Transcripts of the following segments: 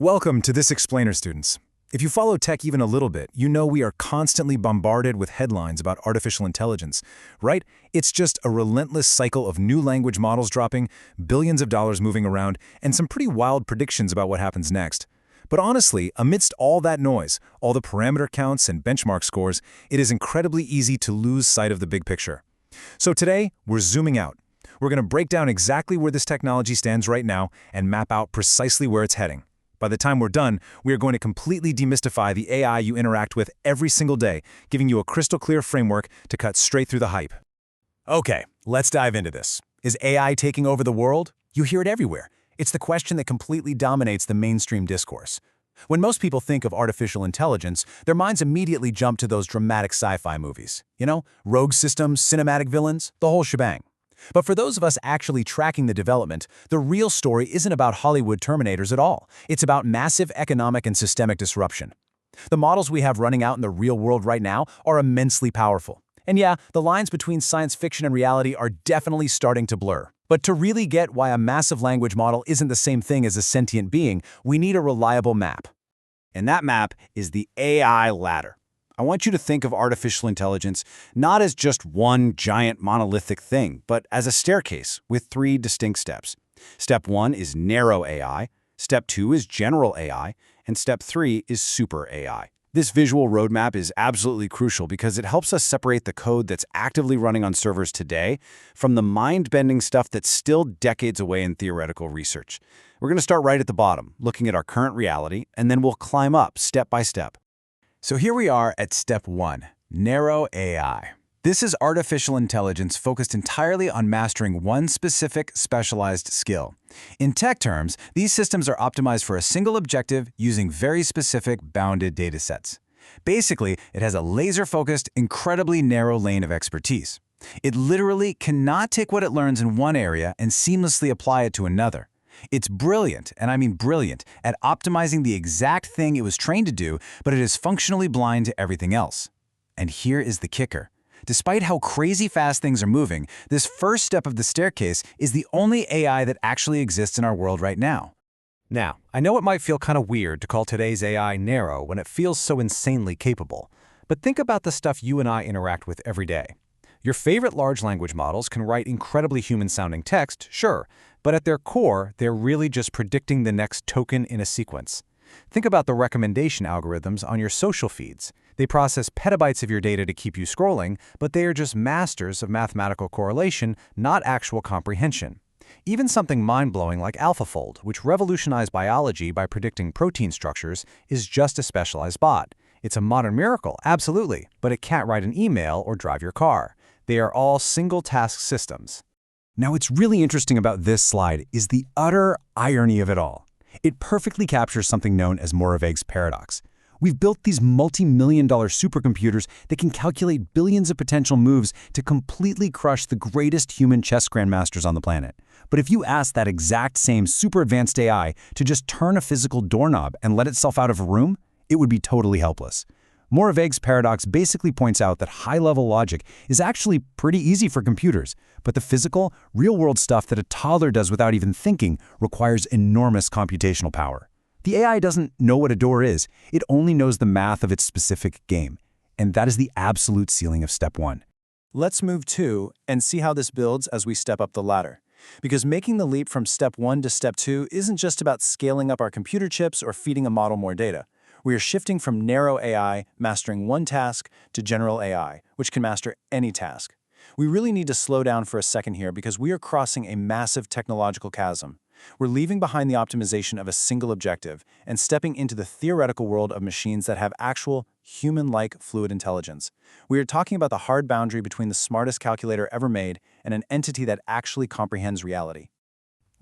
Welcome to This Explainer, students. If you follow tech even a little bit, you know we are constantly bombarded with headlines about artificial intelligence, right? It's just a relentless cycle of new language models dropping, billions of dollars moving around, and some pretty wild predictions about what happens next. But honestly, amidst all that noise, all the parameter counts and benchmark scores, it is incredibly easy to lose sight of the big picture. So today, we're zooming out. We're going to break down exactly where this technology stands right now and map out precisely where it's heading. By the time we're done, we are going to completely demystify the AI you interact with every single day, giving you a crystal clear framework to cut straight through the hype. Okay, let's dive into this. Is AI taking over the world? You hear it everywhere. It's the question that completely dominates the mainstream discourse. When most people think of artificial intelligence, their minds immediately jump to those dramatic sci-fi movies. You know, rogue systems, cinematic villains, the whole shebang. But for those of us actually tracking the development, the real story isn't about Hollywood Terminators at all. It's about massive economic and systemic disruption. The models we have running out in the real world right now are immensely powerful. And yeah, the lines between science fiction and reality are definitely starting to blur. But to really get why a massive language model isn't the same thing as a sentient being, we need a reliable map. And that map is the AI ladder. I want you to think of artificial intelligence not as just one giant monolithic thing, but as a staircase with three distinct steps. Step 1 is narrow AI, Step 2 is general AI, and Step 3 is super AI. This visual roadmap is absolutely crucial because it helps us separate the code that's actively running on servers today from the mind-bending stuff that's still decades away in theoretical research. We're going to start right at the bottom, looking at our current reality, and then we'll climb up step by step. So here we are at Step 1, narrow AI. This is artificial intelligence focused entirely on mastering one specific specialized skill. In tech terms, these systems are optimized for a single objective using very specific bounded datasets. Basically, it has a laser-focused, incredibly narrow lane of expertise. It literally cannot take what it learns in one area and seamlessly apply it to another. It's brilliant, and I mean brilliant, at optimizing the exact thing it was trained to do, but it is functionally blind to everything else. And here is the kicker. Despite how crazy fast things are moving, this first step of the staircase is the only AI that actually exists in our world right now. Now, I know it might feel kind of weird to call today's AI narrow when it feels so insanely capable, but think about the stuff you and I interact with every day. Your favorite large language models can write incredibly human-sounding text, sure, but at their core, they're really just predicting the next token in a sequence. Think about the recommendation algorithms on your social feeds. They process petabytes of your data to keep you scrolling, but they are just masters of mathematical correlation, not actual comprehension. Even something mind-blowing like AlphaFold, which revolutionized biology by predicting protein structures, is just a specialized bot. It's a modern miracle, absolutely, but it can't write an email or drive your car. They are all single-task systems. Now, what's really interesting about this slide is the utter irony of it all. It perfectly captures something known as Moravec's paradox. We've built these multi-million-dollar supercomputers that can calculate billions of potential moves to completely crush the greatest human chess grandmasters on the planet. But if you ask that exact same super advanced AI to just turn a physical doorknob and let itself out of a room, it would be totally helpless. Moravec's paradox basically points out that high-level logic is actually pretty easy for computers, but the physical, real-world stuff that a toddler does without even thinking requires enormous computational power. The AI doesn't know what a door is, it only knows the math of its specific game. And that is the absolute ceiling of Step 1. Let's move 2 and see how this builds as we step up the ladder. Because making the leap from Step 1 to Step 2 isn't just about scaling up our computer chips or feeding a model more data. We are shifting from narrow AI, mastering one task, to general AI, which can master any task. We really need to slow down for a second here because we are crossing a massive technological chasm. We're leaving behind the optimization of a single objective and stepping into the theoretical world of machines that have actual, human-like fluid intelligence. We are talking about the hard boundary between the smartest calculator ever made and an entity that actually comprehends reality.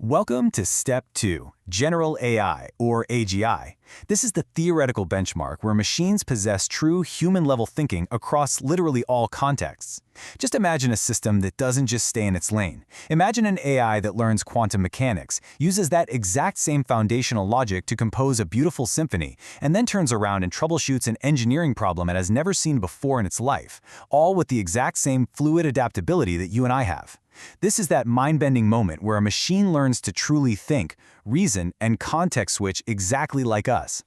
Welcome to Step 2, General AI, or AGI. This is the theoretical benchmark where machines possess true human-level thinking across literally all contexts. Just imagine a system that doesn't just stay in its lane. Imagine an AI that learns quantum mechanics, uses that exact same foundational logic to compose a beautiful symphony, and then turns around and troubleshoots an engineering problem it has never seen before in its life, all with the exact same fluid adaptability that you and I have. This is that mind-bending moment where a machine learns to truly think, reason, and context switch exactly like us.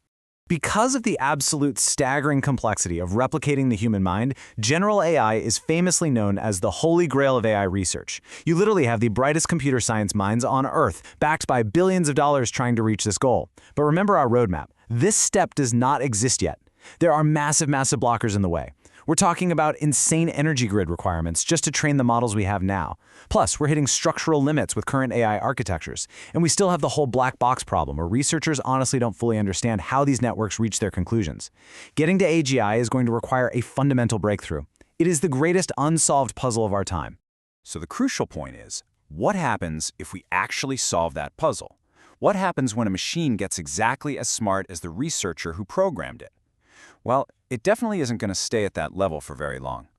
Because of the absolute staggering complexity of replicating the human mind, general AI is famously known as the holy grail of AI research. You literally have the brightest computer science minds on Earth, backed by billions of dollars trying to reach this goal. But remember our roadmap. This step does not exist yet. There are massive blockers in the way. We're talking about insane energy grid requirements just to train the models we have now. Plus, we're hitting structural limits with current AI architectures. And we still have the whole black box problem, where researchers honestly don't fully understand how these networks reach their conclusions. Getting to AGI is going to require a fundamental breakthrough. It is the greatest unsolved puzzle of our time. So the crucial point is, what happens if we actually solve that puzzle? What happens when a machine gets exactly as smart as the researcher who programmed it? Well, it definitely isn't going to stay at that level for very long.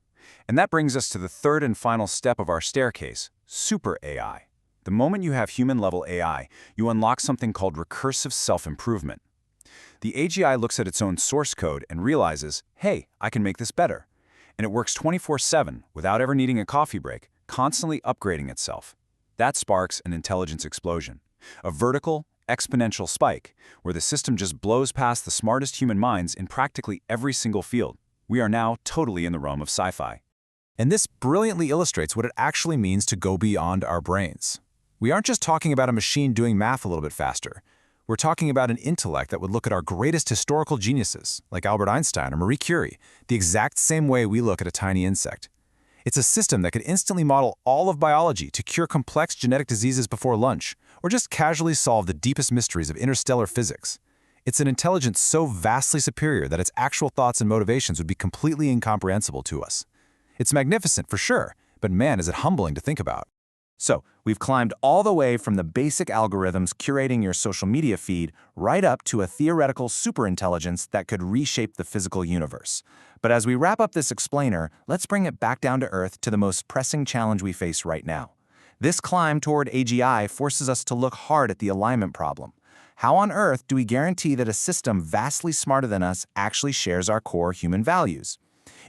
And that brings us to the third and final step of our staircase, super AI. The moment you have human-level AI, you unlock something called recursive self-improvement. The AGI looks at its own source code and realizes, hey, I can make this better. And it works 24/7 without ever needing a coffee break, constantly upgrading itself. That sparks an intelligence explosion, a vertical, exponential spike, where the system just blows past the smartest human minds in practically every single field. We are now totally in the realm of sci-fi. And this brilliantly illustrates what it actually means to go beyond our brains. We aren't just talking about a machine doing math a little bit faster. We're talking about an intellect that would look at our greatest historical geniuses, like Albert Einstein or Marie Curie, the exact same way we look at a tiny insect. It's a system that could instantly model all of biology to cure complex genetic diseases before lunch, or just casually solve the deepest mysteries of interstellar physics. It's an intelligence so vastly superior that its actual thoughts and motivations would be completely incomprehensible to us. It's magnificent for sure, but man, is it humbling to think about. So, we've climbed all the way from the basic algorithms curating your social media feed right up to a theoretical superintelligence that could reshape the physical universe. But as we wrap up this explainer, let's bring it back down to earth to the most pressing challenge we face right now. This climb toward AGI forces us to look hard at the alignment problem. How on earth do we guarantee that a system vastly smarter than us actually shares our core human values?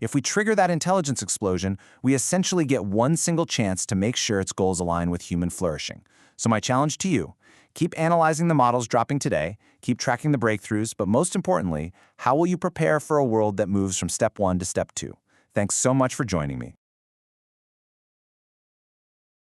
If we trigger that intelligence explosion, we essentially get one single chance to make sure its goals align with human flourishing. So my challenge to you, keep analyzing the models dropping today, keep tracking the breakthroughs, but most importantly, how will you prepare for a world that moves from step 1 to step 2? Thanks so much for joining me.